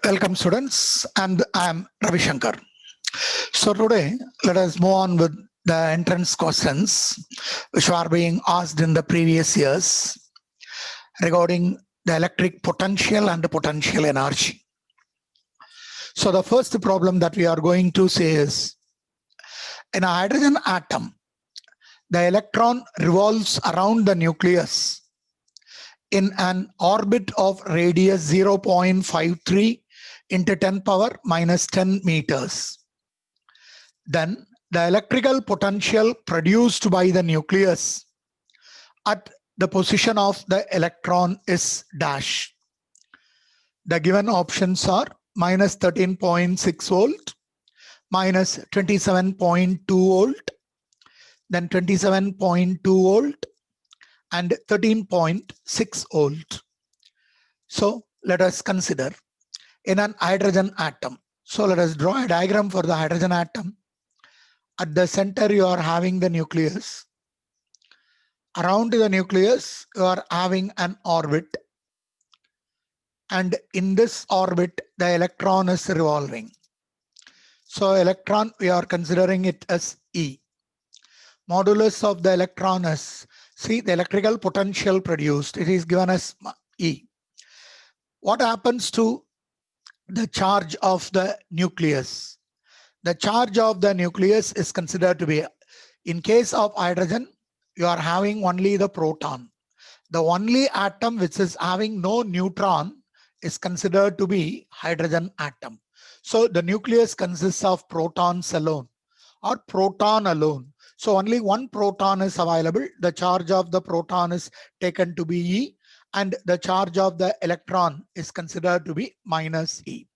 Welcome students, and I am Ravi Shankar. So today let us move on with the entrance questions which are being asked in the previous years regarding the electric potential and the potential energy. So the first problem that we are going to say is, in a hydrogen atom, the electron revolves around the nucleus in an orbit of radius 0.53 into 10 power minus 10 meters. Then the electrical potential produced by the nucleus at the position of the electron is dash. The given options are minus 13.6 volt, minus 27.2 volt, then 27.2 volt, and 13.6 volt. So let us consider in an hydrogen atom. So let us draw a diagram for the hydrogen atom. At the center you are having the nucleus. Around the nucleus you are having an orbit, and in this orbit the electron is revolving. So electron, we are considering it as E. Modulus of the electron is, see, the electrical potential produced, it is given as E. What happens to the charge of the nucleus? The charge of the nucleus is considered to be, in case of hydrogen, you are having only the proton. The only atom which is having no neutron is considered to be hydrogen atom. So the nucleus consists of protons alone or proton alone. So only one proton is available. The charge of the proton is taken to be E, and the charge of the electron is considered to be minus E.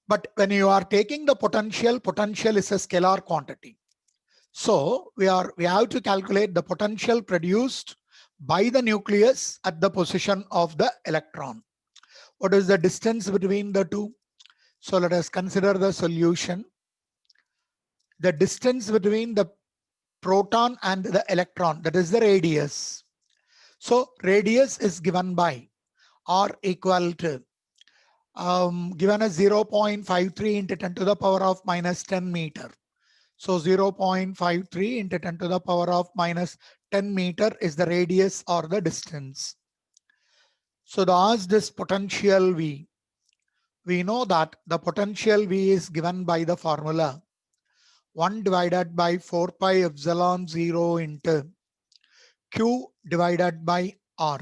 But when you are taking the potential is a scalar quantity. So we have to calculate the potential produced by the nucleus at the position of the electron. What is the distance between the two? So let us consider the solution. The distance between the proton and the electron, that is the radius. So radius is given by R equal to given as 0.53 into 10 to the power of minus 10 meter. So 0.53 into 10 to the power of minus 10 meter is the radius or the distance. So the asked is potential V. We know that the potential V is given by the formula 1 divided by 4 pi epsilon 0 into Q divided by R.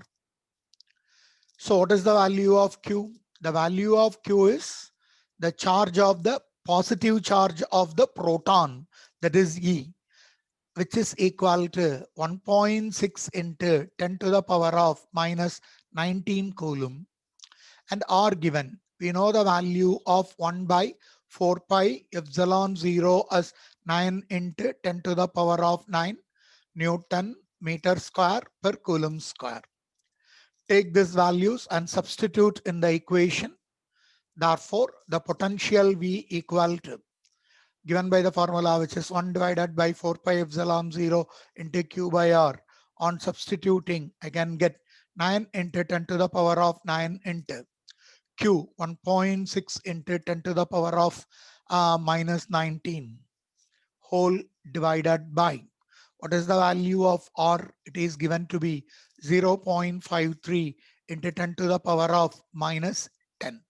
So what is the value of Q? The value of Q is the charge of the positive charge of the proton, that is E, which is equal to 1.6 into 10 to the power of minus 19 coulomb, and R given. We know the value of 1 by 4 pi epsilon 0 as 9 into 10 to the power of 9 Newton meter square per coulomb square. Take these values and substitute in the equation. Therefore, the potential V equal to, given by the formula which is 1 divided by 4 pi epsilon 0 into Q by R. On substituting, I can get 9 into 10 to the power of 9 into Q, 1.6 into 10 to the power of minus 19 whole divided by, what is the value of R? It is given to be 0.53 into 10 to the power of minus 10.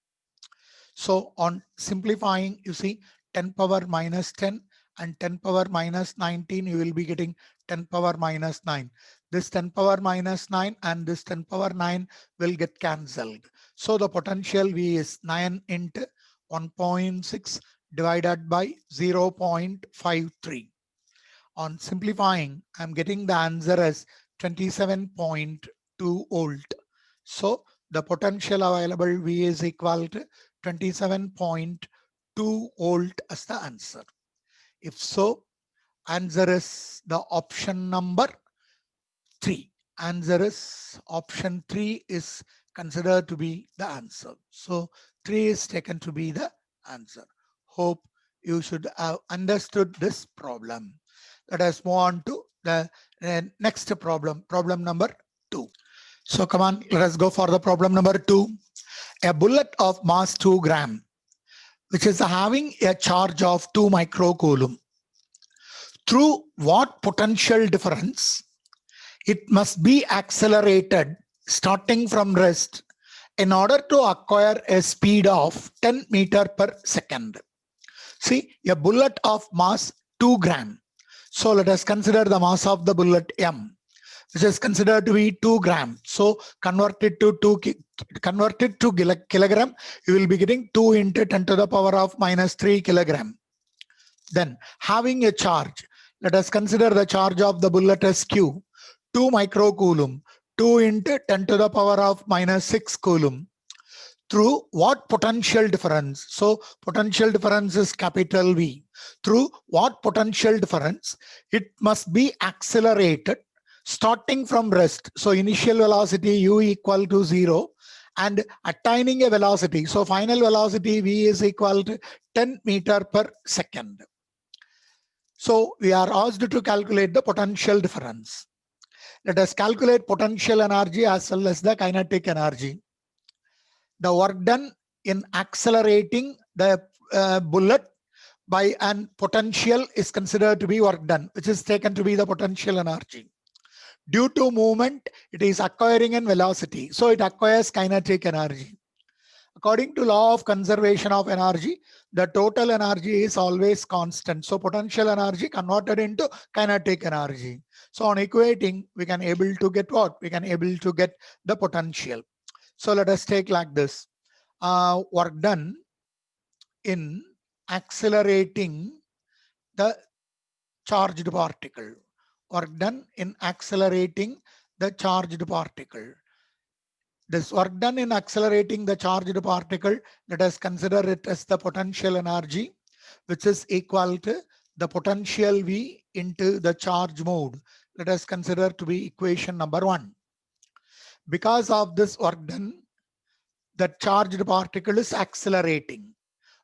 So on simplifying, you see 10 power minus 10 and 10 power minus 19, you will be getting 10 power minus 9. This 10 power minus 9 and this 10 power 9 will get cancelled. So the potential V is 9 into 1.6 divided by 0.53. On simplifying, I'm getting the answer as 27.2 volt. So the potential available V is equal to 27.2 volt as the answer. If so, answer is the option number 3. Answer is option 3 is considered to be the answer. So 3 is taken to be the answer. Hope you should have understood this problem. Let us move on to the next problem, problem number 2. So come on, let us go for the problem number 2. A bullet of mass 2 gram, which is having a charge of 2 microcoulomb. Through what potential difference it must be accelerated starting from rest in order to acquire a speed of 10 meter per second. See, a bullet of mass 2 gram. So let us consider the mass of the bullet M, which is considered to be 2 gram. So converted to kilogram, you will be getting 2 into 10 to the power of minus 3 kilogram. Then having a charge, let us consider the charge of the bullet as Q, 2 microcoulomb, 2 into 10 to the power of minus 6 coulomb. Through what potential difference? So potential difference is capital V. Through what potential difference it must be accelerated starting from rest. So initial velocity U equal to 0 and attaining a velocity. So final velocity V is equal to 10 meter per second. So we are asked to calculate the potential difference. Let us calculate potential energy as well as the kinetic energy. The work done in accelerating the bullet by an potential is considered to be work done, which is taken to be the potential energy. Due to movement, it is acquiring an velocity, so it acquires kinetic energy. According to law of conservation of energy, the total energy is always constant. So potential energy converted into kinetic energy. So on equating, we can able to get what? We can able to get the potential. So let us take like this. Work done in accelerating the charged particle. Work done in accelerating the charged particle. This work done in accelerating the charged particle, let us consider it as the potential energy, which is equal to the potential V into the charge mode. Let us consider to be equation number 1. Because of this work done, the charged particle is accelerating.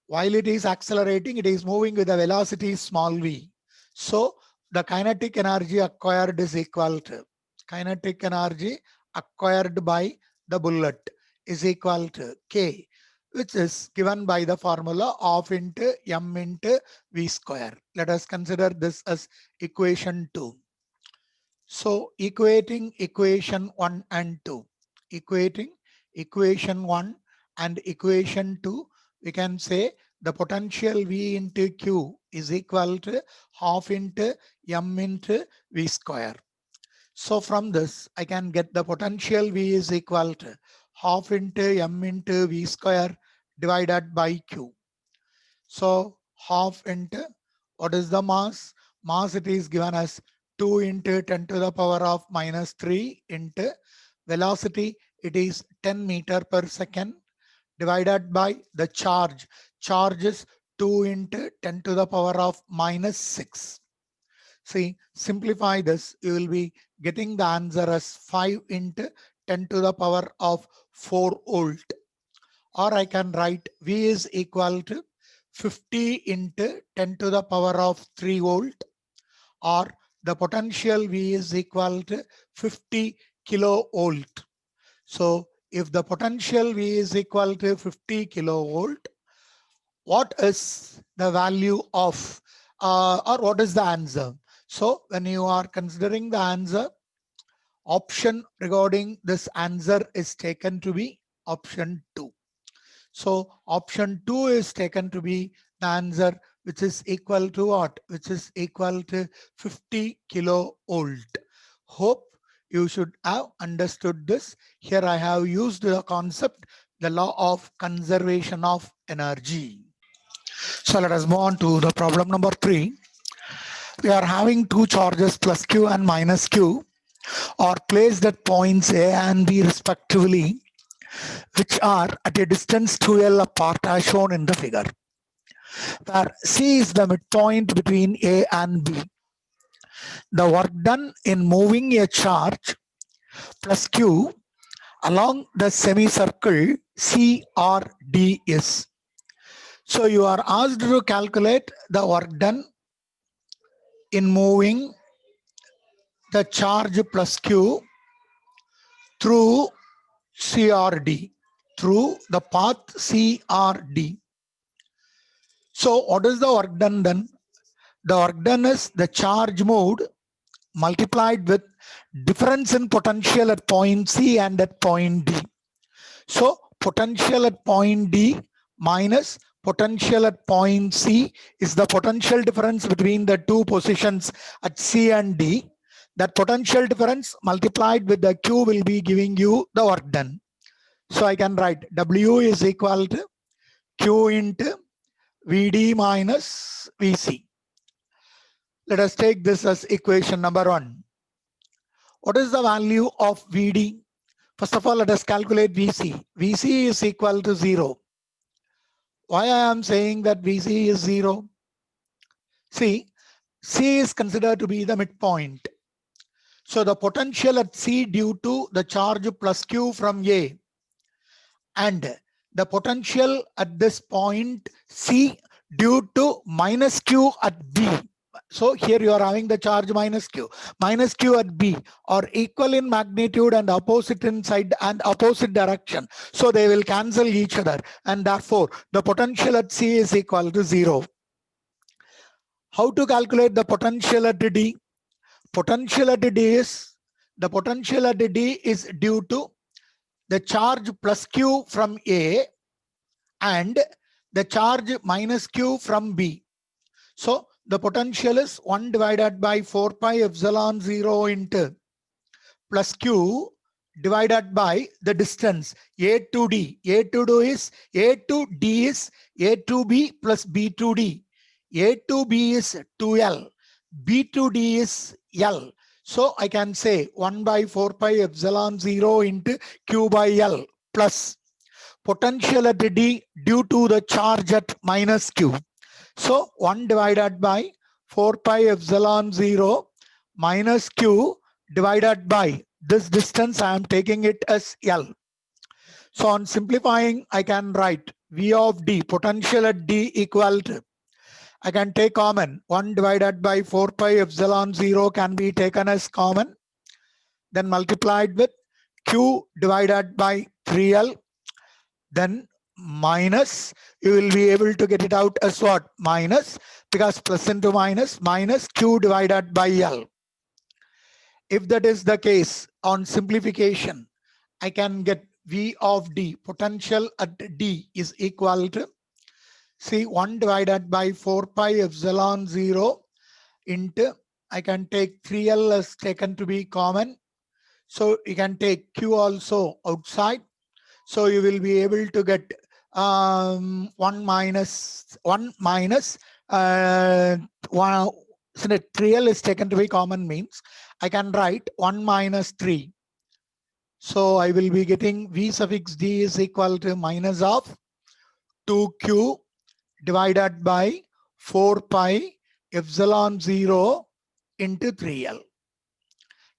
While it is accelerating, it is moving with a velocity small v. So the kinetic energy acquired is equal to kinetic energy acquired by the bullet is equal to K, which is given by the formula of into M into V square. Let us consider this as equation 2. So equating equation 1 and 2, equating equation 1 and equation 2, we can say the potential V into Q is equal to half into M into V square. So from this, I can get the potential V is equal to half into M into V square divided by Q. So half into, what is the mass? Mass it is given as 2 into 10 to the power of minus 3 into velocity, it is 10 meter per second divided by the charge. Charge is 2 into 10 to the power of minus 6. See, simplify this, you will be getting the answer as 5 into 10 to the power of 4 volt. Or I can write V is equal to 50 into 10 to the power of 3 volt, or the potential V is equal to 50 kilovolt. So if the potential V is equal to 50 kilovolt, what is the value of or what is the answer? So when you are considering the answer, option regarding this answer is taken to be option 2. So option 2 is taken to be the answer, which is equal to what? Which is equal to 50 kilovolt. Hope you should have understood this. Here I have used the concept, the law of conservation of energy. So let us move on to the problem number 3. We are having two charges plus Q and minus Q are placed at points A and B respectively, which are at a distance 2L apart as shown in the figure, where C is the midpoint between A and B. The work done in moving a charge plus Q along the semicircle CRD is. So you are asked to calculate the work done in moving the charge plus Q through CRD, through the path CRD. So what is the work done then? The work done is the charge moved multiplied with difference in potential at point C and at point D. So potential at point D minus potential at point C is the potential difference between the two positions at C and D. That potential difference multiplied with the Q will be giving you the work done. So I can write W is equal to Q into VD minus VC. Let us take this as equation number 1. What is the value of VD? First of all, let us calculate VC. VC is equal to 0. Why I am saying that VC is 0? See, C is considered to be the midpoint. So the potential at C due to the charge plus Q from A and the potential at this point C due to minus Q at B. So here you are having the charge minus Q at B are equal in magnitude and opposite in side and opposite direction. So they will cancel each other, and therefore the potential at C is equal to 0. How to calculate the potential at D? Potential at D is due to the charge plus Q from A and the charge minus Q from B. So the potential is 1 divided by 4 pi epsilon 0 into plus Q divided by the distance A to D. A to D is A to B plus B to D. A to B is 2L. B to D is L. So I can say 1 by 4 pi epsilon 0 into Q by L plus potential at D due to the charge at minus Q. So 1 divided by 4 pi epsilon 0 minus Q divided by this distance, I am taking it as L. So on simplifying, I can write V of D, potential at D equal to, I can take common, 1 divided by 4 pi epsilon 0 can be taken as common, then multiplied with Q divided by 3L, then minus, you will be able to get it out as what? Minus, because plus into minus Q divided by L. If that is the case, on simplification, I can get V of D, potential at D is equal to, see, 1 divided by 4 pi epsilon 0 into, I can take 3L as taken to be common. So you can take Q also outside. So you will be able to get 1 minus 1, so that 3L is taken to be common means I can write 1 minus 3. So I will be getting V suffix D is equal to minus of 2Q divided by 4 pi epsilon 0 into 3L.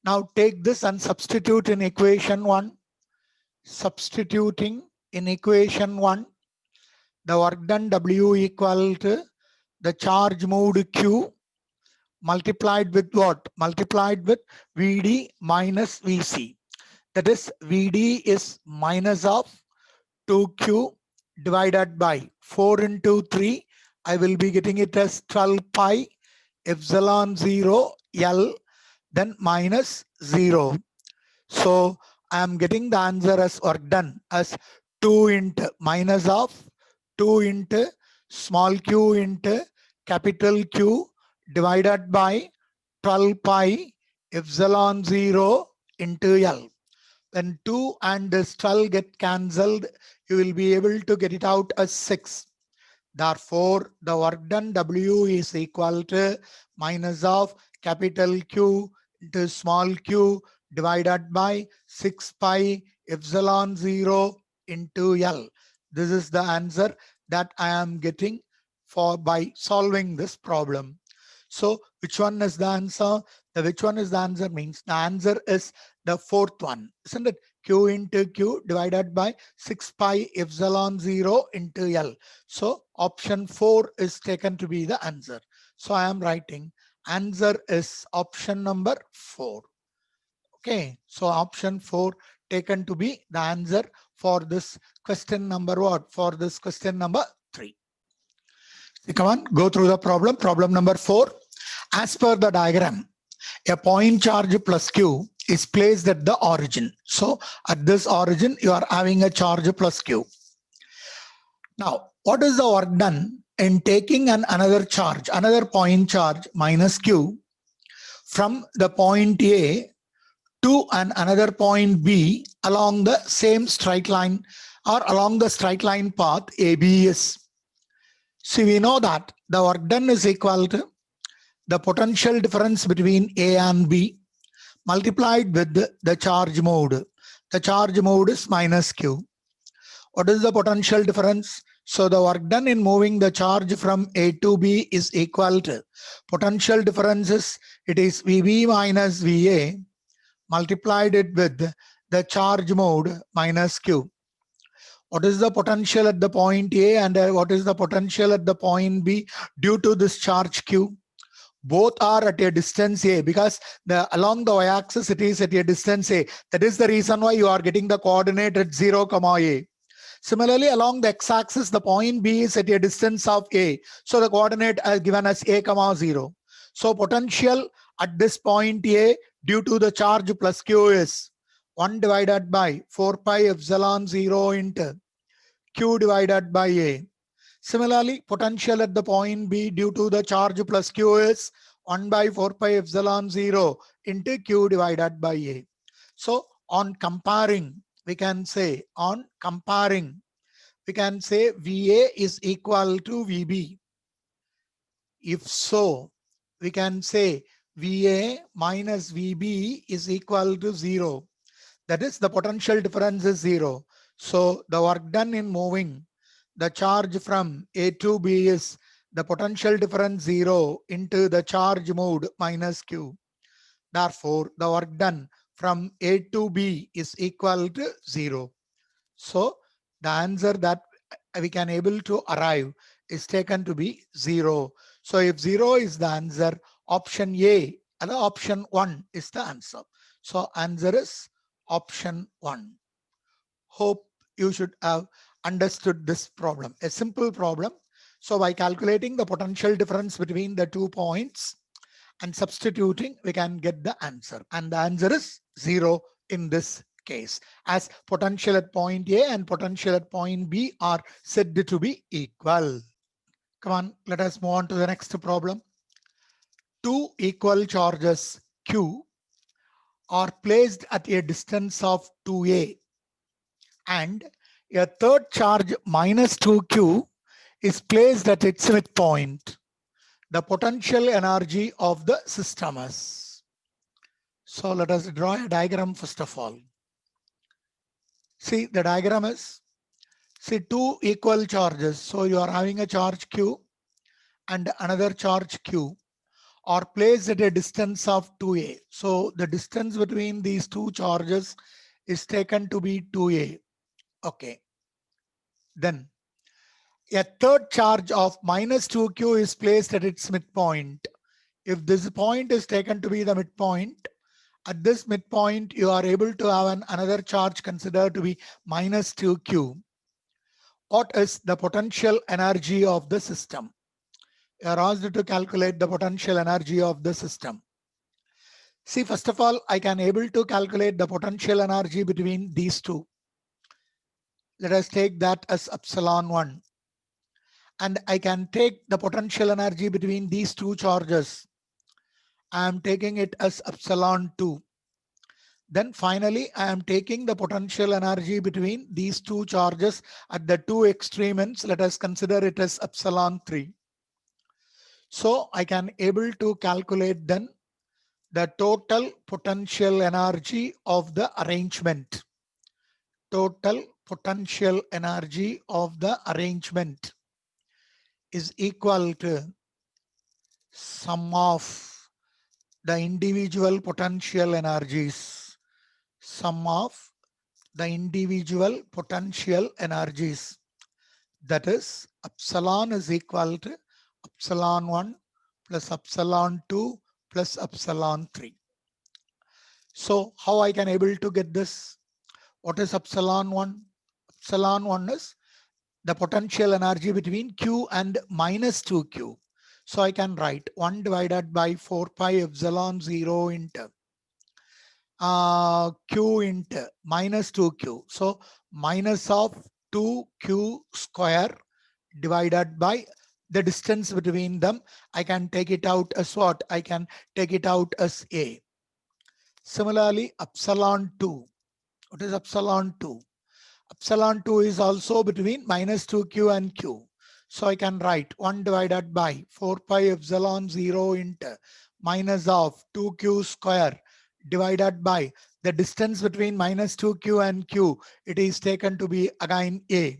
Now take this and substitute in equation 1. Substituting in equation 1, the work done W equal to the charge moved Q multiplied with what? Multiplied with VD minus VC. That is, VD is minus of 2Q divided by 4 into 3. I will be getting it as 12 pi epsilon 0 L, then minus 0. So I am getting the answer as work done as 2 into minus of 2 into small q into capital Q divided by 12 pi epsilon 0 into L. When 2 and this 12 get cancelled, you will be able to get it out as 6. Therefore, the work done W is equal to minus of capital Q into small q divided by 6 pi epsilon 0 into L. This is the answer that I am getting for by solving this problem. So which one is the answer? The which one is the answer means the answer is the fourth one, isn't it? Q into Q divided by 6 pi epsilon 0 into L. So option 4 is taken to be the answer. So I am writing answer is option number 4. Okay, so option 4 taken to be the answer for this question number what? For this question number 3. So come on, go through the problem. Problem number 4. As per the diagram, a point charge plus Q is placed at the origin. So at this origin, you are having a charge plus Q. Now, what is the work done in taking another charge, another point charge minus Q from the point A to another point B along the same straight line or along the straight line path ABS? See, we know that the work done is equal to the potential difference between A and B multiplied with the charge mode. The charge mode is minus Q. What is the potential difference? So the work done in moving the charge from A to B is equal to potential difference is, it is VB minus VA multiplied it with the charge mode minus Q. What is the potential at the point A and what is the potential at the point B due to this charge Q? Both are at a distance A, because along the y-axis it is at a distance A. That is the reason why you are getting the coordinate at 0, A. Similarly, along the x-axis, the point B is at a distance of A. So the coordinate is given as A, 0. So potential at this point A due to the charge plus Q is 1 divided by 4 pi epsilon 0 into Q divided by A. Similarly, potential at the point B due to the charge plus Q is 1 by 4 pi epsilon 0 into Q divided by A. So on comparing, we can say VA is equal to VB. If so, we can say VA minus VB is equal to 0. That is, the potential difference is 0. So the work done in moving the charge from A to B is the potential difference 0 into the charge mode minus Q. Therefore, the work done from A to B is equal to 0. So the answer that we can able to arrive is taken to be 0. So if 0 is the answer, option A and option 1 is the answer. So answer is option 1. Hope you should have understood this problem, a simple problem. So by calculating the potential difference between the 2 points and substituting, we can get the answer. And the answer is 0 in this case, as potential at point A and potential at point B are said to be equal. Come on, let us move on to the next problem. 2 equal charges Q are placed at a distance of 2A, and a third charge minus 2Q is placed at its midpoint. The potential energy of the system is. So let us draw a diagram first of all. See, the diagram is, see, 2 equal charges. So you are having a charge Q and another charge Q are placed at a distance of 2A. So the distance between these 2 charges is taken to be 2A. Okay. Then a third charge of minus 2Q is placed at its midpoint. If this point is taken to be the midpoint, at this midpoint, you are able to have another charge considered to be minus 2Q. What is the potential energy of the system? You are asked to calculate the potential energy of the system. See, first of all, I can able to calculate the potential energy between these two. Let us take that as epsilon 1. And I can take the potential energy between these 2 charges. I am taking it as epsilon 2. Then finally, I am taking the potential energy between these 2 charges at the 2 extreme ends. Let us consider it as epsilon 3. So I can able to calculate then the total potential energy of the arrangement. Total potential energy of the arrangement is equal to sum of the individual potential energies. Sum of the individual potential energies. That is, epsilon is equal to epsilon 1 plus epsilon 2 plus epsilon 3. So how I can able to get this? What is epsilon 1? Epsilon 1 is the potential energy between Q and minus 2Q. So I can write 1 divided by 4 pi epsilon 0 into Q into minus 2Q. So minus of 2Q square divided by the distance between them. I can take it out as what? I can take it out as A. Similarly, epsilon 2. What is epsilon 2? Epsilon 2 is also between minus 2Q and Q. So I can write 1 divided by 4 pi epsilon 0 into minus of 2Q square divided by the distance between minus 2Q and Q. It is taken to be again A.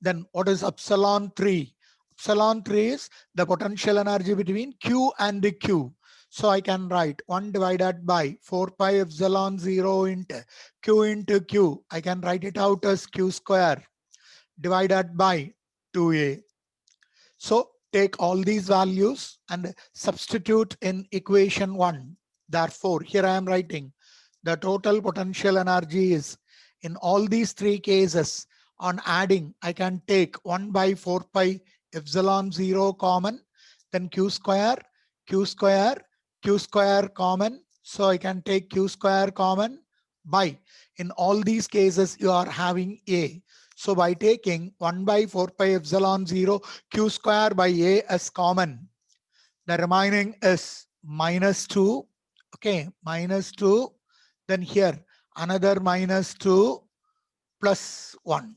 Then what is epsilon 3? Epsilon 3 is the potential energy between Q and Q. So I can write 1 divided by 4 pi epsilon 0 into Q into Q. I can write it out as Q square divided by 2A. So take all these values and substitute in equation 1. Therefore, here I am writing the total potential energy is in all these three cases. On adding, I can take 1 by 4 pi epsilon 0 common, then Q square, Q square, Q square common. So I can take Q square common by, in all these cases, you are having A. So by taking 1 by 4 pi epsilon 0 Q square by A as common, the remaining is minus 2. Okay, minus 2. Then here another minus 2 plus 1.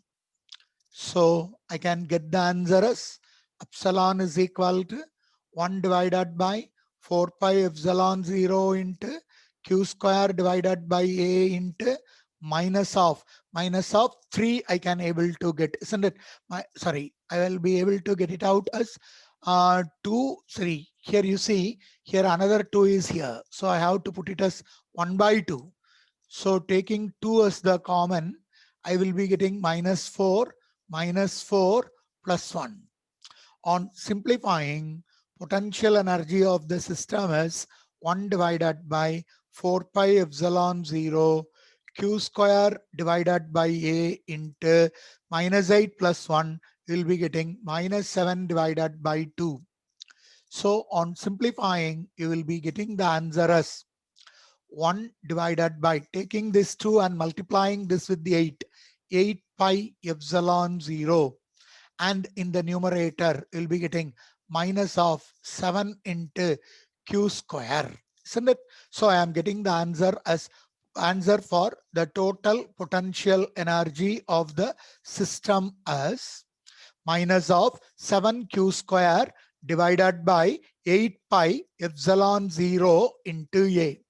So I can get the answer as epsilon is equal to 1 divided by 4 pi epsilon 0 into Q square divided by A into minus of 3. I can able to get, isn't it? Sorry, I will be able to get it out as 2, 3. Here you see, here another 2 is here. So I have to put it as 1 by 2. So taking 2 as the common, I will be getting minus 4 plus 1. On simplifying, potential energy of the system is 1 divided by 4 pi epsilon 0 Q square divided by A into minus 8 plus 1. You will be getting minus 7 divided by 2. So on simplifying, you will be getting the answer as 1 divided by taking this 2 and multiplying this with the 8 pi epsilon 0. And in the numerator, you'll be getting minus of 7 into Q square, isn't it? So I am getting the answer as answer for the total potential energy of the system as minus of 7Q square divided by 8 pi epsilon 0 into A.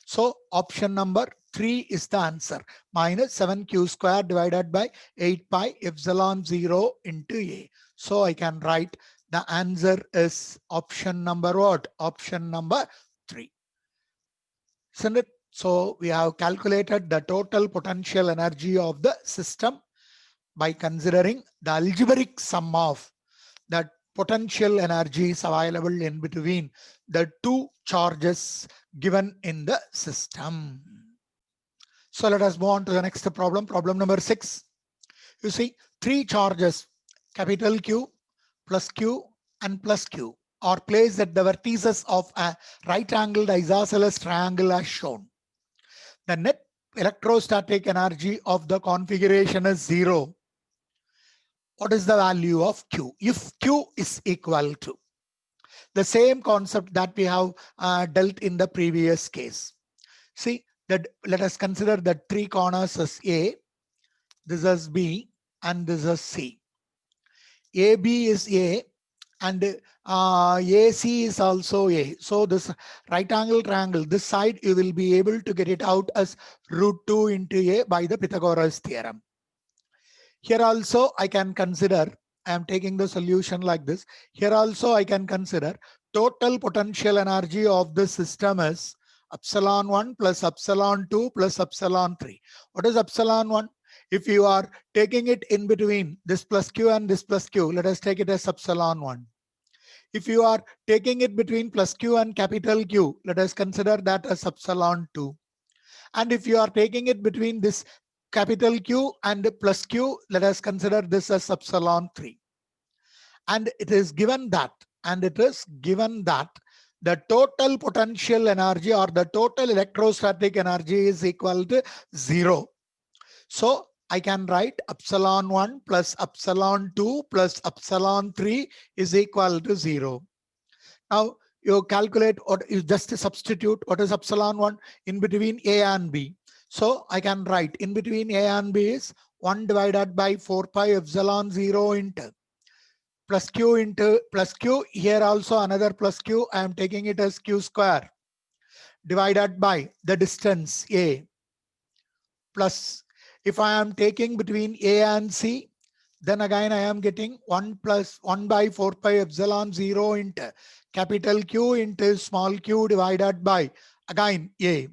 So option number 3 is the answer. Minus 7Q square divided by 8 pi epsilon 0 into A. So I can write the answer is option number what? Option number 3. Isn't it? So we have calculated the total potential energy of the system by considering the algebraic sum of the potential energies available in between the two charges given in the system. So let us move on to the next problem. Problem number 6. You see, three charges, capital Q, plus Q, and plus Q, are placed at the vertices of a right-angled isosceles triangle as shown. The net electrostatic energy of the configuration is 0. What is the value of Q? If Q is equal to the same concept that we have dealt in the previous case. See, that let us consider the three corners as A, this is B, and this is C. AB is A, and AC is also A. So this right angle triangle, this side you will be able to get it out as root 2 into A by the Pythagoras theorem. Here also I can consider, I am taking the solution like this. Here also I can consider total potential energy of the system is epsilon 1 plus epsilon 2 plus epsilon 3. What is epsilon 1? If you are taking it in between this plus Q and this plus Q, let us take it as epsilon 1. If you are taking it between plus Q and capital Q, let us consider that as epsilon 2. And if you are taking it between this capital Q and plus Q, let us consider this as epsilon 3. And it is given that, the total potential energy or the total electrostatic energy is equal to 0. So I can write epsilon 1 plus epsilon 2 plus epsilon 3 is equal to 0. Now you calculate, or you just substitute what is epsilon 1 in between A and B. So I can write in between A and B is 1 divided by 4 pi epsilon 0 into plus Q into plus Q. Here also another plus Q. I am taking it as Q square divided by the distance A, plus if I am taking between A and C, then again I am getting 1 plus 1 by 4 pi epsilon 0 into capital Q into small q divided by again A,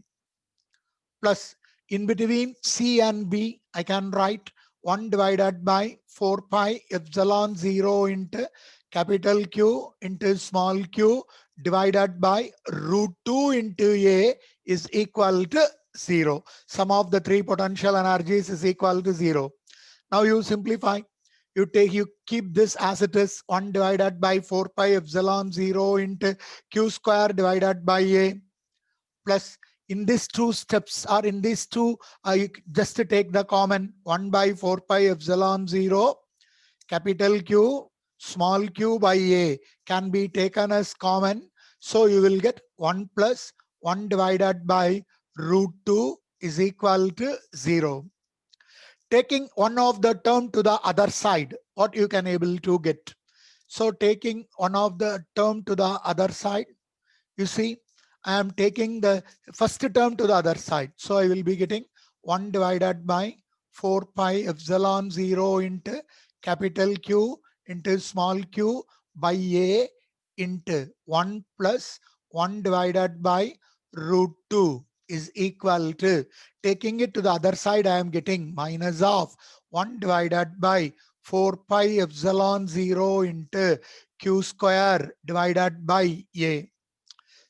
plus in between C and B, I can write 1 divided by 4 pi epsilon 0 into capital Q into small q divided by root 2 into A is equal to 0. Sum of the three potential energies is equal to 0. Now you simplify. You keep this as it is, 1 divided by 4 pi epsilon 0 into q square divided by A, plus in these two steps, or in these two, you just take the common 1 by 4 pi epsilon 0 capital Q small q by A can be taken as common. So you will get 1 plus 1 divided by root 2 is equal to 0. Taking one of the term to the other side, what you can able to get. So taking one of the term to the other side, you see, I am taking the first term to the other side. So I will be getting 1 divided by 4 pi epsilon 0 into capital Q into small q by A into 1 plus 1 divided by root 2 is equal to, taking it to the other side, I am getting minus of 1 divided by 4 pi epsilon 0 into q square divided by A.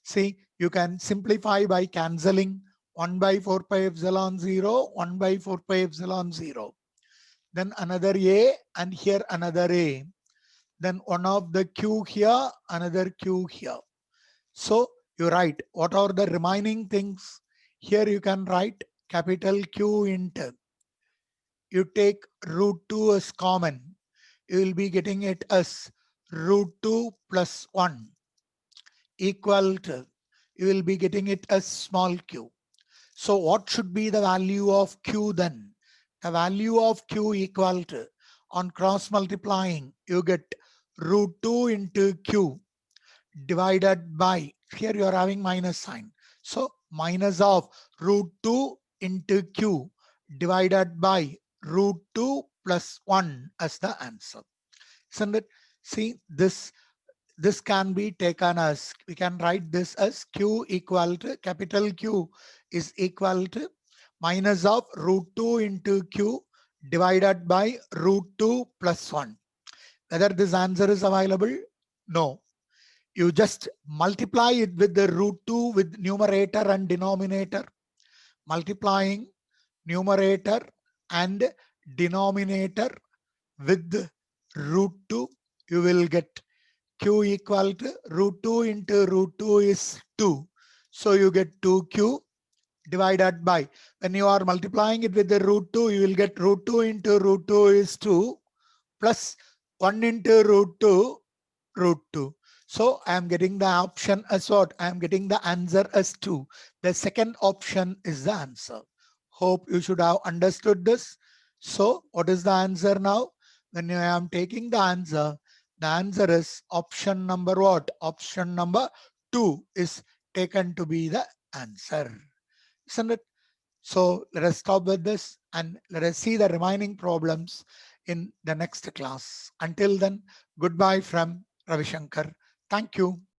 See, you can simplify by cancelling 1 by 4 pi epsilon 0, 1 by 4 pi epsilon 0. Then another A, and here another A. Then one of the Q here, another Q here. So you write what are the remaining things. Here you can write capital Q into, you take root 2 as common. You will be getting it as root 2 plus 1 equal to, you will be getting it as small q. So what should be the value of q then? The value of q equal to, on cross multiplying, you get root 2 into q divided by, here you are having minus sign. So minus of root 2 into q divided by root 2 plus 1 as the answer. Isn't it? See, this can be taken as, we can write this as q equal to, capital Q is equal to minus of root 2 into q divided by root 2 plus 1. Whether this answer is available? No. You just multiply it with the root 2 with numerator and denominator. Multiplying numerator and denominator with root 2, you will get q equal to root 2 into root 2 is 2. So you get 2q divided by, when you are multiplying it with the root 2, you will get root 2 into root 2 is 2 plus 1 into root 2, root 2. So I am getting the option as what? I am getting the answer as 2. The second option is the answer. Hope you should have understood this. So what is the answer now? When I am taking the answer is option number what? Option number 2 is taken to be the answer. Isn't it? So let us stop with this and let us see the remaining problems in the next class. Until then, goodbye from Ravi Shankar. Thank you.